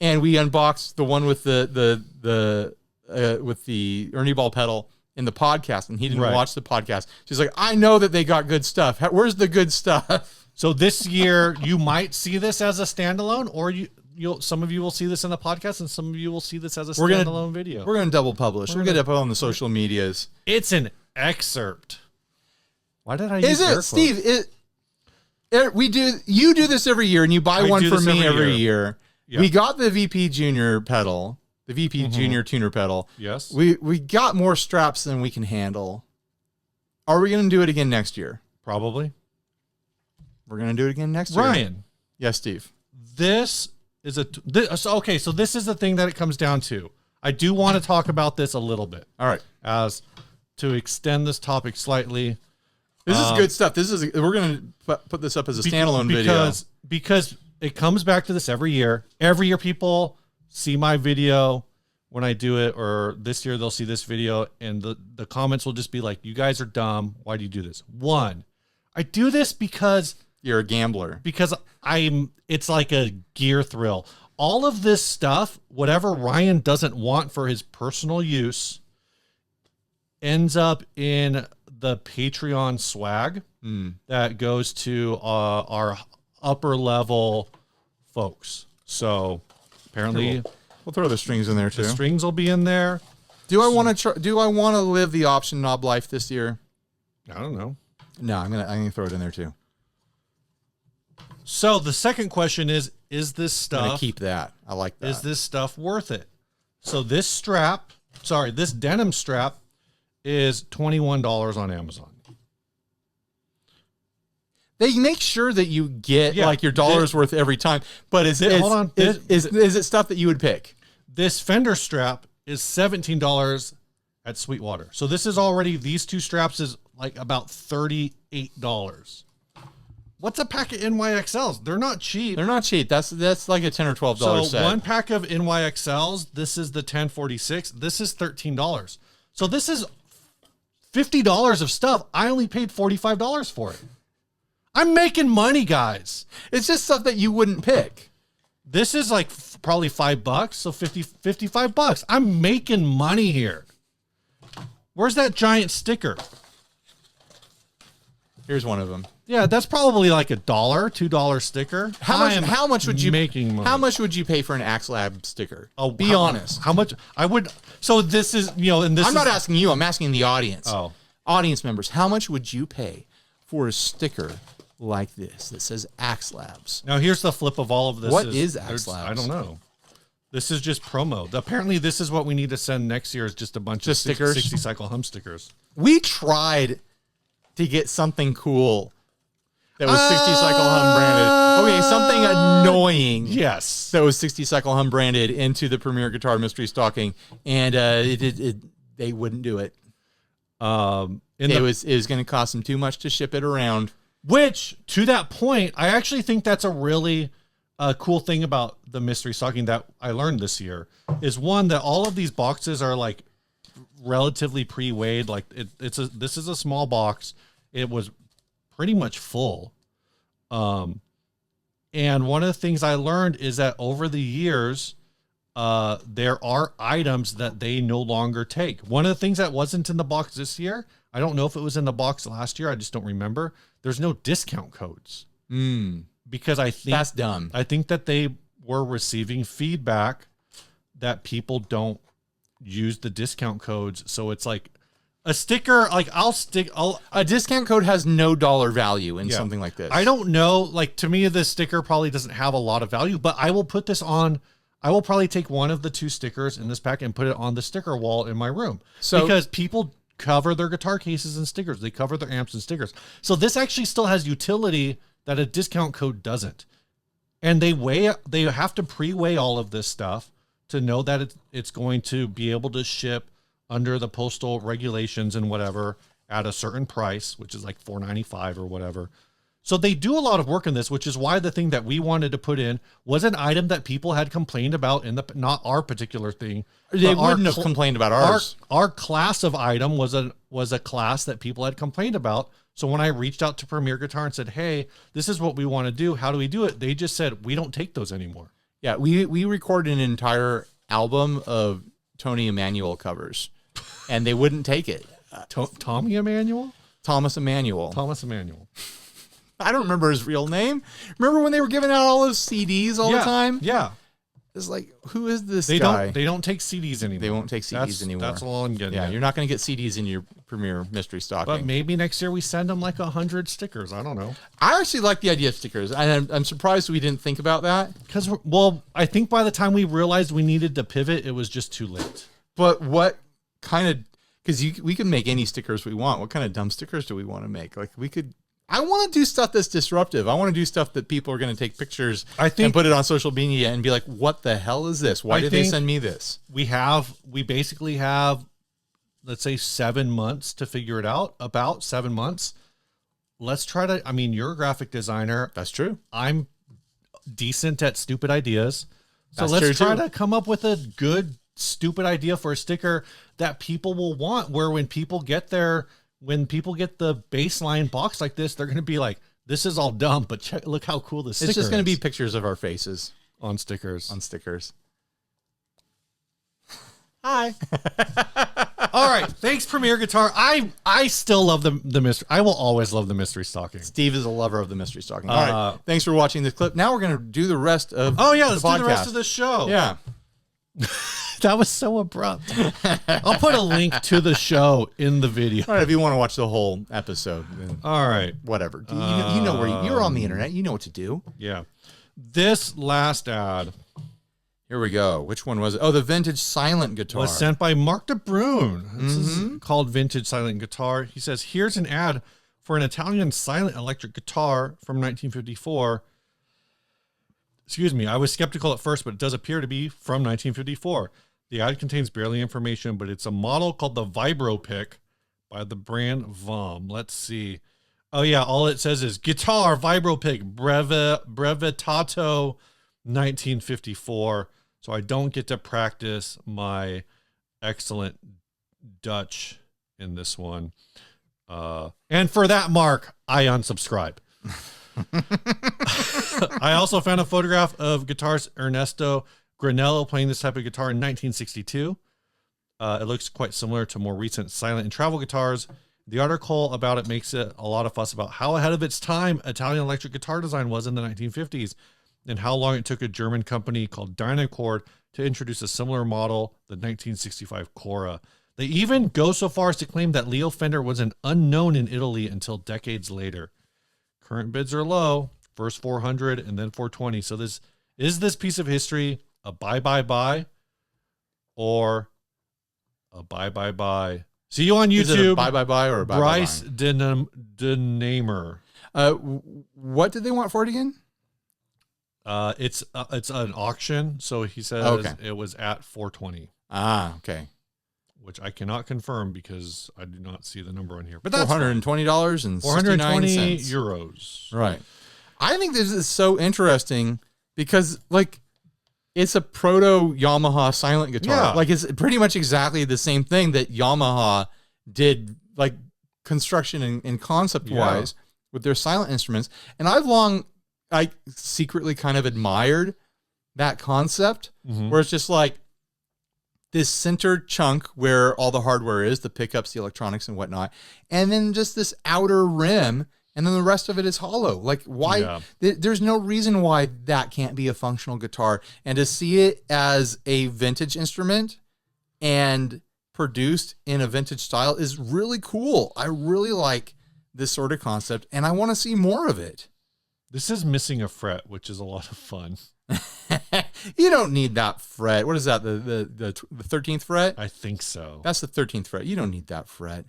And we unboxed the one with the Ernie Ball pedal in the podcast, and he didn't watch the podcast. She's like, I know that they got good stuff. Where's the good stuff? So this year you might see this as a standalone, or some of you will see this in the podcast, and some of you will see this as a standalone video. We're gonna double publish. We're gonna put it on the social medias. It's an excerpt. Why did I use air quotes? Steve? You do this every year, and you buy one for me every year. Yep. We got the VP Junior pedal, the VP Junior tuner pedal. Yes. We got more straps than we can handle. Are we going to do it again next year? Probably. We're going to do it again next year. Ryan. Yes, Steve. This is okay, so this is the thing that it comes down to. I do want to talk about this a little bit. All right. As to extend this topic slightly. This is good stuff. We're going to put this up as a standalone video. Because it comes back to this every year. Every year people see my video when I do it, or this year they'll see this video, and the comments will just be like, you guys are dumb. Why do you do this? One, I do this because you're a gambler. Because it's like a gear thrill. All of this stuff, whatever Ryan doesn't want for his personal use, ends up in the Patreon swag that goes to our upper level folks. So apparently we'll throw the strings in there too. The strings will be in there. Do I want to live the option knob life this year? I don't know. No, I'm gonna throw it in there too. So the second question is this stuff, I'm gonna keep that. I like that. Is this stuff worth it? So this denim strap is $21 on Amazon. They make sure that you get like your dollar's worth every time. But is it stuff that you would pick? This Fender strap is $17 at Sweetwater. So this is already, these two straps is like about $38. What's a pack of NYXLs? They're not cheap. They're not cheap. That's like a $10 or $12 set. So one pack of NYXLs, this is the 1046. This is $13. So this is $50 of stuff. I only paid $45 for it. I'm making money, guys. It's just stuff that you wouldn't pick. This is like probably $5, so $55. I'm making money here. Where's that giant sticker? Here's one of them. Yeah, that's probably like $1, $2 sticker. How much would you making money? How much would you pay for an Axe Lab sticker? Oh, be honest. How much I would? So this is and this. I'm not asking you. I'm asking the audience. Oh, audience members, how much would you pay for a sticker like this that says Axe Labs? Now here's the flip of all of this. What is Axe Labs? I don't know. This is just promo. Apparently, this is what we need to send next year is just a bunch of stickers, 60 cycle hum stickers. We tried to get something cool that was 60 cycle hum branded. Okay, something annoying. Yes, that was 60 cycle hum branded into the Premier Guitar Mystery Stocking, and they wouldn't do it. It was going to cost them too much to ship it around. Which, to that point, I actually think that's a really cool thing about the mystery stocking that I learned this year is one that all of these boxes are like relatively pre-weighed. Like this is a small box. It was pretty much full. And one of the things I learned is that over the years, there are items that they no longer take. One of the things that wasn't in the box this year, I don't know if it was in the box last year. I just don't remember. There's no discount codes. Because I think that's dumb. I think that they were receiving feedback that people don't use the discount codes. So it's like a sticker, like a discount code has no dollar value in something like this. I don't know. Like to me, this sticker probably doesn't have a lot of value, but I will put this on. I will probably take one of the two stickers in this pack and put it on the sticker wall in my room. So because people cover their guitar cases and stickers, they cover their amps and stickers. So this actually still has utility that a discount code doesn't. And they have to pre-weigh all of this stuff to know that it's going to be able to ship under the postal regulations and whatever at a certain price, which is like $4.95 or whatever. So they do a lot of work in this, which is why the thing that we wanted to put in was an item that people had complained about in the, not our particular thing. They wouldn't have complained about ours. Our class of item was a class that people had complained about. So when I reached out to Premier Guitar and said, hey, this is what we want to do, how do we do it? They just said, we don't take those anymore. Yeah, we recorded an entire album of Tony Emanuel covers, and they wouldn't take it. Tommy Emanuel? Thomas Emanuel. Thomas Emanuel. I don't remember his real name. Remember when they were giving out all those CDs all the time? Yeah. It's like, who is this guy? They don't take CDs anymore. They won't take CDs anymore. That's all I'm getting. Yeah, at. you're not going to get CDs in your Premier Mystery Stocking. But maybe next year we send them like 100 stickers. I don't know. I actually like the idea of stickers. I'm surprised we didn't think about that. Because, well, I think by the time we realized we needed to pivot, it was just too late. But what kind of, because we can make any stickers we want. What kind of dumb stickers do we want to make? Like I want to do stuff that's disruptive. I want to do stuff that people are going to take pictures and put it on social media and be like, what the hell is this? Why did they send me this? We basically have, let's say 7 months to figure it out, about 7 months. Let's try to, I mean, you're a graphic designer. That's true. I'm decent at stupid ideas. So That's let's true try too. to come up with a good, stupid idea for a sticker that people will want, where when people get the baseline box like this, they're going to be like, this is all dumb, but look how cool this sticker is. It's just going to be pictures of our faces on stickers. Hi. All right. Thanks, Premier Guitar. I still love the mystery. I will always love the mystery stocking. Steve is a lover of the mystery stocking. All right. Thanks for watching this clip. Now we're going to do the rest of let's do the rest of the show. Yeah. That was so abrupt. I'll put a link to the show in the video. All right, if you want to watch the whole episode. Then all right. whatever. You know where you're on the internet. You know what to do. Yeah. This last ad. Here we go. Which one was it? Oh, the vintage silent guitar. Was sent by Mark DeBrune. This is called Vintage Silent Guitar. He says, here's an ad for an Italian silent electric guitar from 1954. Excuse me, I was skeptical at first, but it does appear to be from 1954. The ad contains barely information, but it's a model called the Vibro Pick by the brand VOM. Let's see. Oh, yeah, all it says is guitar, Vibro Pick, Brevitato, 1954. So I don't get to practice my excellent Dutch in this one. And for that, Mark, I unsubscribe. I also found a photograph of guitarist Ernesto Granello playing this type of guitar in 1962. It looks quite similar to more recent silent and travel guitars. The article about it makes it a lot of fuss about how ahead of its time Italian electric guitar design was in the 1950s and how long it took a German company called Dynacord to introduce a similar model, the 1965 Cora. They even go so far as to claim that Leo Fender was an unknown in Italy until decades later. Current bids are low, first 400 and then 420. So this piece of history a buy or a buy. See you on YouTube. Is it a buy or a buy? Bryce Denamer. What did they want for it again? It's an auction, so he says it was at 420. Ah, okay. Which I cannot confirm because I do not see the number on here. But that's $420 and 420 euros. Right. I think this is so interesting because like it's a proto Yamaha silent guitar. Yeah. Like it's pretty much exactly the same thing that Yamaha did, like construction and concept wise with their silent instruments. And I secretly kind of admired that concept where it's just like this center chunk where all the hardware is, the pickups, the electronics and whatnot. And then just this outer rim. And then the rest of it is hollow. Like why? Yeah. There's no reason why that can't be a functional guitar. And to see it as a vintage instrument and produced in a vintage style is really cool. I really like this sort of concept, and I want to see more of it. This is missing a fret, which is a lot of fun. You don't need that fret. What is that? The 13th fret? I think so. That's the 13th fret. You don't need that fret.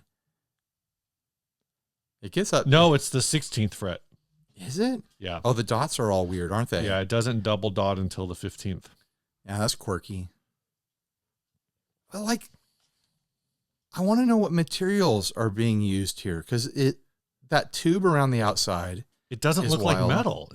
It gets up. No, it's the 16th fret. Is it? Yeah. Oh, the dots are all weird, aren't they? Yeah, it doesn't double dot until the 15th. Yeah, that's quirky. But like, I want to know what materials are being used here because that tube around the outside It doesn't is look wild. like metal.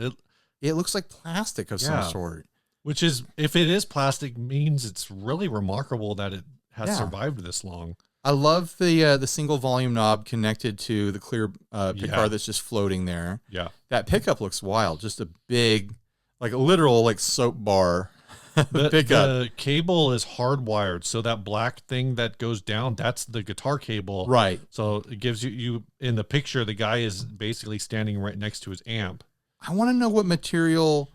It looks like plastic of some sort. Which is, if it is plastic, means it's really remarkable that it has survived this long. I love the single volume knob connected to the clear pickguard that's just floating there. Yeah. That pickup looks wild. Just a big, like a literal like soap bar pickup. The cable is hardwired, so that black thing that goes down, that's the guitar cable. Right. So it gives you in the picture, the guy is basically standing right next to his amp. I want to know what material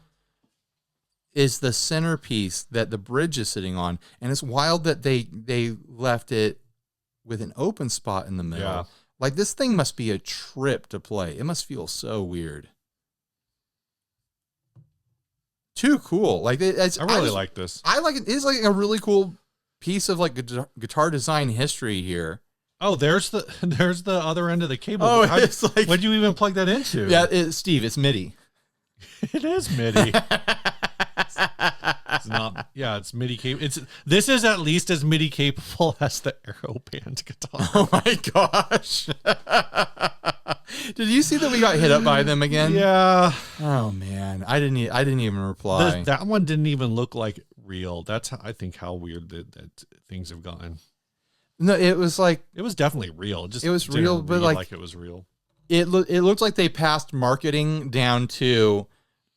is the centerpiece that the bridge is sitting on. And it's wild that they left it with an open spot in the middle. Yeah. Like, this thing must be a trip to play. It must feel so weird. Too cool. Like, I really like this. I like it. It's like a really cool piece of like guitar design history here. Oh, there's the other end of the cable. Oh, it's like, what'd you even plug that into? Yeah, Steve, it's MIDI. It is MIDI. It's not. Yeah, it's MIDI capable. This is at least as MIDI capable as the Aero Band guitar. Oh my gosh! Did you see that we got hit up by them again? Yeah. Oh man, I didn't even reply. That one didn't even look like real. That's I think how weird that things have gotten. No, it was like it was definitely real. It was real, but like it was real. It looked like they passed marketing down to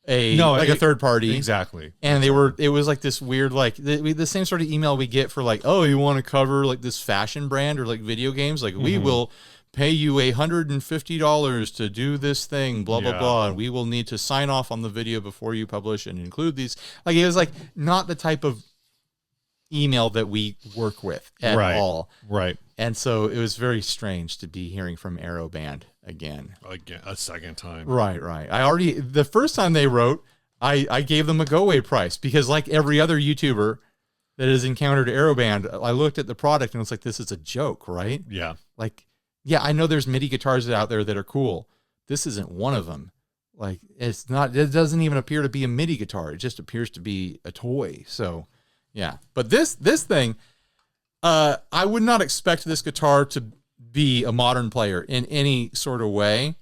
a third party. Exactly. And it was like this weird, like the same sort of email we get for like, oh, you want to cover like this fashion brand or like video games? Like, we will pay you $150 to do this thing, blah, blah, blah. And we will need to sign off on the video before you publish and include these. Like, it was like not the type of email that we work with at all. Right. And so it was very strange to be hearing from Aero Band again, a second time. Right. The first time they wrote, I gave them a go away price because, like every other YouTuber that has encountered Aero Band, I looked at the product and was like, this is a joke, right? Yeah. Like, yeah, I know there's MIDI guitars out there that are cool. This isn't one of them. Like, it's not, it doesn't even appear to be a MIDI guitar. It just appears to be a toy. So yeah, but this thing, I would not expect this guitar to be a modern player in any sort of way.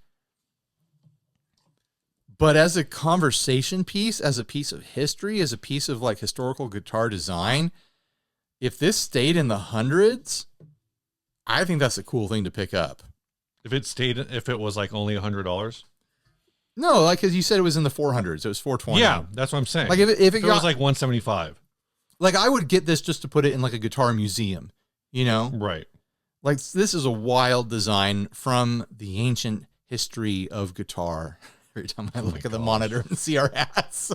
But as a conversation piece, as a piece of history, as a piece of like historical guitar design, if this stayed in the hundreds, I think that's a cool thing to pick up. If it was like only $100. No, like, because you said it was in the 400s. It was 420. Yeah, that's what I'm saying. Like if it was like 175. Like, I would get this just to put it in like a guitar museum, you know? Right. Like, this is a wild design from the ancient history of guitar. Every time I look at the monitor and see our hats,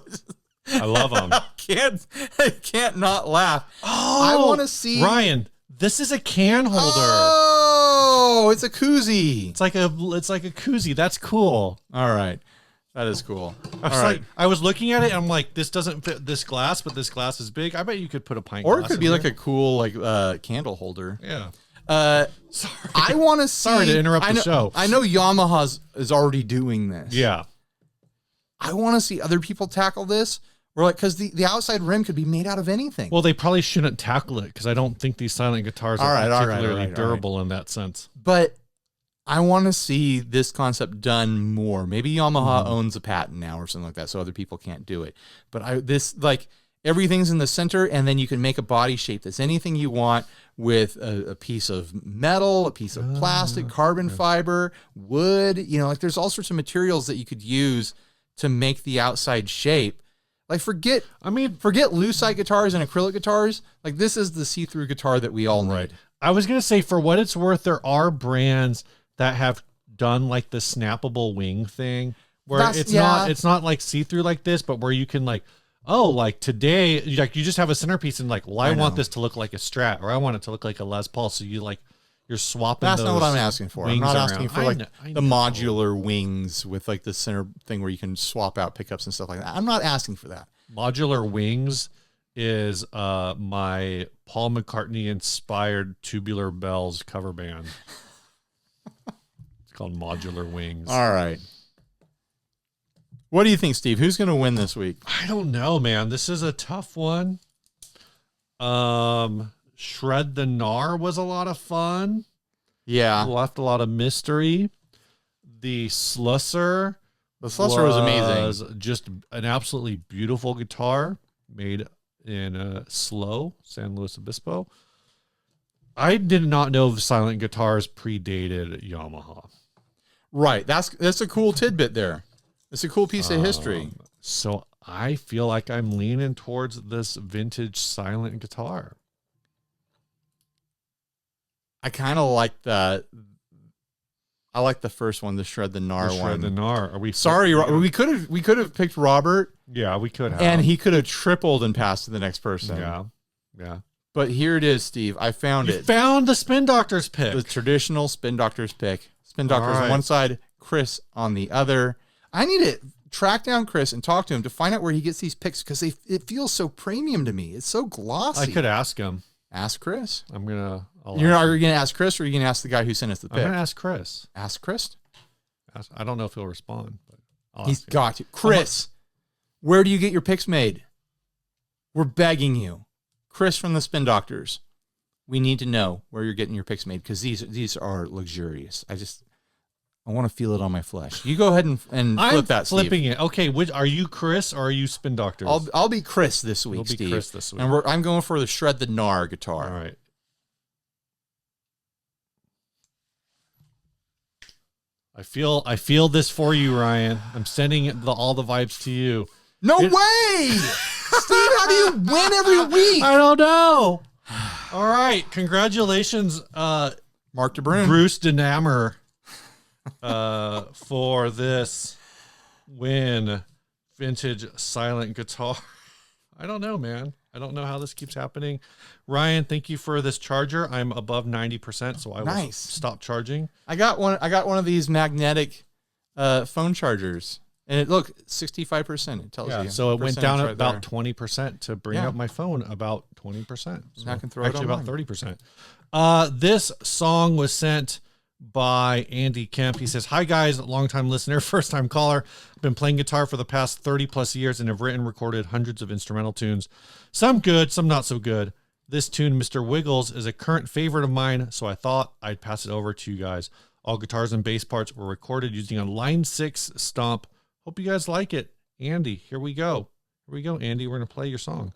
I love them. I can't not laugh. Oh, I want to see Ryan. This is a can holder. Oh, it's a koozie. It's like a koozie. That's cool. All right. That is cool. I was looking at it and I'm like, this doesn't fit this glass, but this glass is big. I bet you could put a pint glass. Or it could be like a cool candle holder. Yeah. Sorry. I want to see. Sorry to interrupt the show. I know Yamaha is already doing this. Yeah. I want to see other people tackle this. Or like, because the outside rim could be made out of anything. Well, they probably shouldn't tackle it because I don't think these silent guitars are particularly durable in that sense. But I want to see this concept done more. Maybe Yamaha owns a patent now or something like that, so other people can't do it. But everything's in the center, and then you can make a body shape that's anything you want with a piece of metal, a piece of plastic, carbon fiber, wood. You know, like there's all sorts of materials that you could use to make the outside shape. Like forget lucite guitars and acrylic guitars. Like this is the see-through guitar that we all need. Right. I was gonna say, for what it's worth, there are brands that have done like the snappable wing thing where it's not like see-through like this, but where you can like, oh, like today, like you just have a centerpiece and like, well, I want this to look like a Strat, or I want it to look like a Les Paul. So you're swapping. That's not what I'm asking for. I'm not asking for like the modular wings with like the center thing where you can swap out pickups and stuff like that. I'm not asking for that. Modular wings is my Paul McCartney inspired Tubular Bells cover band. It's called Modular Wings. All right. What do you think, Steve? Who's going to win this week? I don't know, man. This is a tough one. Shred the Gnar was a lot of fun. Yeah. Left a lot of mystery. The Slusser The Slusser was amazing. Just an absolutely beautiful guitar made in Slow, San Luis Obispo. I did not know silent guitars predated Yamaha. Right. That's a cool tidbit there. It's a cool piece of history. So I feel like I'm leaning towards this vintage silent guitar. I kind of like that. I like the first one, the Shred the Gnar one. Shred the Gnar. Are we sorry? We could have picked Robert. Yeah, we could have, and he could have tripled and passed to the next person. Yeah. But here it is, Steve. I found it. Found the Spin Doctors pick. The traditional Spin Doctors pick. Spin Doctors on one side, Chris on the other. I need to track down Chris and talk to him to find out where he gets these picks because it feels so premium to me. It's so glossy. I could ask him. Ask Chris. Are you going to ask Chris or are you going to ask the guy who sent us the pick? I'm going to ask Chris. Ask Chris? I don't know if he'll respond, but He's got to. Chris, where do you get your picks made? We're begging you. Chris from the Spin Doctors, we need to know where you're getting your picks made because these are luxurious. I want to feel it on my flesh. You go ahead and flip that, Steve. I'm flipping it. Okay, are you Chris or are you Spin Doctors? I'll be Chris this week, You'll be Steve. Chris this week. And I'm going for the Shred the Gnar guitar. All right. I feel this for you, Ryan. I'm sending all the vibes to you. No way! Steve, how do you win every week? I don't know. All right. Congratulations, Mark DeBrun. Bruce DeNammer, for this win. Vintage silent guitar. I don't know, man. I don't know how this keeps happening. Ryan, thank you for this charger. I'm above 90%, so I will stop charging. I got one of these magnetic phone chargers. And it 65%. It tells you. So it went down about 20% to bring up my phone about 20%. So I can throw it on about 30%. This song was sent by Andy Kemp. He says, "Hi guys, longtime listener, first time caller. I've been playing guitar for the past 30 plus years and have written and recorded hundreds of instrumental tunes. Some good, some not so good. This tune, Mr. Wiggles, is a current favorite of mine, so I thought I'd pass it over to you guys. All guitars and bass parts were recorded using a Line 6 stomp. Hope you guys like it. Andy, here we go. Here we go, Andy. We're going to play your song."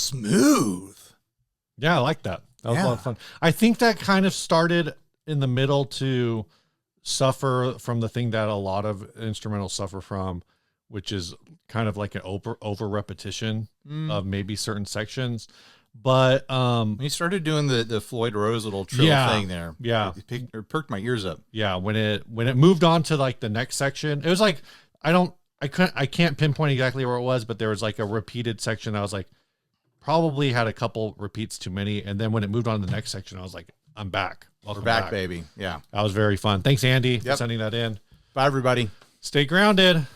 smooth. Yeah, I like that. That was a lot of fun. I think that kind of started in the middle to suffer from the thing that a lot of instrumentals suffer from, which is kind of like an over repetition of maybe certain sections. But when you started doing the Floyd Rose little trill thing there, it perked my ears up. Yeah, when it moved on to like the next section, it was like I can't pinpoint exactly where it was, but there was like a repeated section. I was like, probably had a couple repeats too many. And then when it moved on to the next section, I was like, I'm back. Welcome back, baby. Yeah. That was very fun. Thanks, Andy, for sending that in. Bye, everybody. Stay grounded.